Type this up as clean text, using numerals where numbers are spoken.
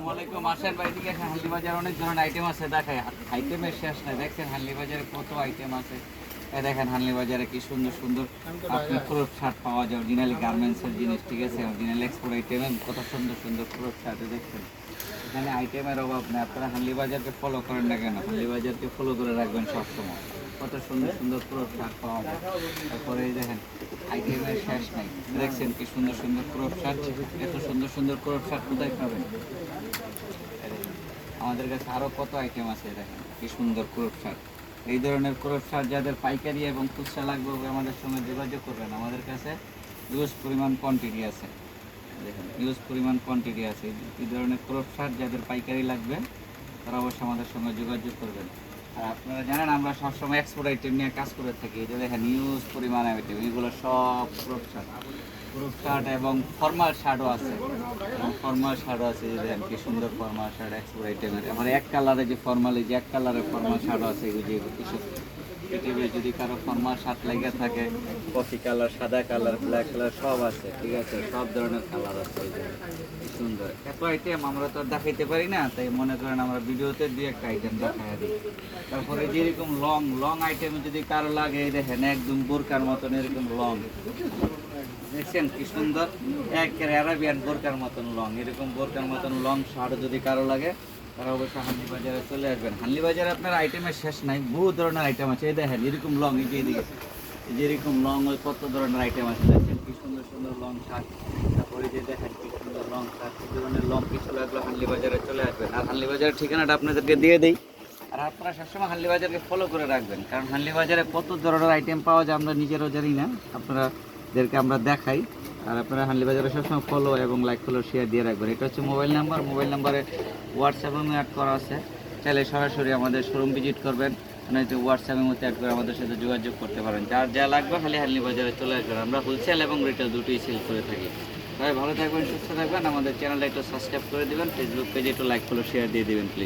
আসসালামু আলাইকুম। আসেন ভাই, দিকে হান্ডি বাজার অনেক ধরনের আইটেম আছে, দেখায় আইটেমের শেষ নাই। দেখছেন হান্ডি বাজারে কত আইটেম আছে। এই দেখেন হান্ডি বাজারে কি সুন্দর সুন্দর আপনার ক্রপ শার্ট পাওয়া যায়, অরিজিনালি গার্মেন্টসের জিনিস, ঠিক আছে, অরিজিনাল এক্সপোর্ট আইটেম, কত সুন্দর সুন্দর ক্রপ শার্ট দেখছেন। এখানে আইটেমের অভাব নেই। আপনারা হান্ডি বাজারকে ফলো করেন না কেন? হান্ডি বাজারকে ফলো করে রাখবেন সবসময়। কত সুন্দর সুন্দর ক্রপ শার্ট পাওয়া যায়। তারপরে এই দেখেন আইটেমের শেষ নাই। দেখছেন কি সুন্দর সুন্দর ক্রপ শার্ট। এত সুন্দর সুন্দর ক্রপ শার্ট কোথায় পাবেন? আমাদের কাছে আরও কত আইটেম আছে, দেখেন কি সুন্দর ক্রপ শার্ট। এই ধরনের ক্রপ শার্ট যাদের পাইকারি এবং খুচরা লাগবে আমাদের সঙ্গে যোগাযোগ করবেন। আমাদের কাছে হিউজ পরিমাণ কোয়ান্টিটি আছে, দেখেন হিউজ পরিমাণ কোয়ান্টিটি আছে। এই ধরনের ক্রপ শার্ট যাদের পাইকারি লাগবে তারা অবশ্যই আমাদের সঙ্গে যোগাযোগ করবেন। আর আপনারা জানেন আমরা সবসময় এক্সপোর্ট আইটেম নিয়ে কাজ করে থাকি। এই যে দেখেন হিউজ পরিমাণ আইটেম, এগুলো সব ক্রপ শার্ট এবং ফর্মাল শার্টও আছে, এবং ফর্মাল শার্টও আছে। যে দেখেন কি সুন্দর ফর্মাল শার্ট এক্সপোর্ট আইটেমের। আমার এক কালারে যে ফর্মালি যে এক কালারের ফর্মাল শার্টও আছে, এগুলো যে কিছু পৃথিবীর যদি কারো ফর্মাল শার্ট লেগে থাকে, কফি কালার, সাদা কালার, ব্ল্যাক কালার সব আছে, ঠিক আছে, সব ধরনের কালার আছে। এই যে কি সুন্দর এত আইটেম আমরা তো আর দেখাইতে পারি না, তাই মনে করেন আমরা ভিডিওতে দুই একটা আইটেম দেখাই দিই। তারপরে যেরকম লং লং আইটেম যদি কারো লাগে, এই দেখেন একদম বোরকার মতন এরকম লং, দেখছেন কি সুন্দর, একের অ্যারাবিয়ান বোরকার মতন লং, এরকম বোরকার মতন লং শার্ট যদি কারো লাগে তারা অবশ্যই হান্ডি বাজারে চলে আসবেন। হান্ডি বাজারে আপনার আইটেমের শেষ নাই, বহু ধরনের আইটেম আছে। এই দেখেন এরকম লং, এই যে এদিকে যেরকম লং ওই কত ধরনের আইটেম আছে, দেখছেন কি সুন্দর সুন্দর লং শার্ট। তারপরে যে দেখেন কি সুন্দর লং শার্ট, এই ধরনের লং কিছু লাগলে হান্ডি বাজারে চলে আসবেন। আর হান্ডি বাজারের ঠিকানাটা আপনাদেরকে দিয়ে দিই। আর আপনারা সবসময় হান্ডি বাজারকে ফলো করে রাখবেন, কারণ হান্ডি বাজারে কত ধরনের আইটেম পাওয়া যায় আমরা নিজেরাও জানি না, আপনারাদেরকে আমরা দেখাই। আর আপনারা হান্ডি বাজারে সবসময় ফলো এবং লাইক ফলো শেয়ার দিয়ে রাখবেন। এটা হচ্ছে মোবাইল নাম্বার, মোবাইল নাম্বারে হোয়াটসঅ্যাপের মধ্যে অ্যাড করা আছে, চাইলে সরাসরি আমাদের শোরুম ভিজিট করবেন, নয়তো হোয়াটসঅ্যাপের মধ্যে অ্যাড করে আমাদের সাথে যোগাযোগ করতে পারেন। যার যা লাগবে খালি হান্ডি বাজারে চলে আসবেন। আমরা হোলসেল এবং রিটেল দুটোই সেল করে থাকি। তাই ভালো থাকবেন, সুস্থ থাকবেন। আমাদের চ্যানেলটা একটু সাবস্ক্রাইব করে দেবেন, ফেসবুক পেজে একটু লাইক ফলো শেয়ার দিয়ে দেবেন প্লিজ।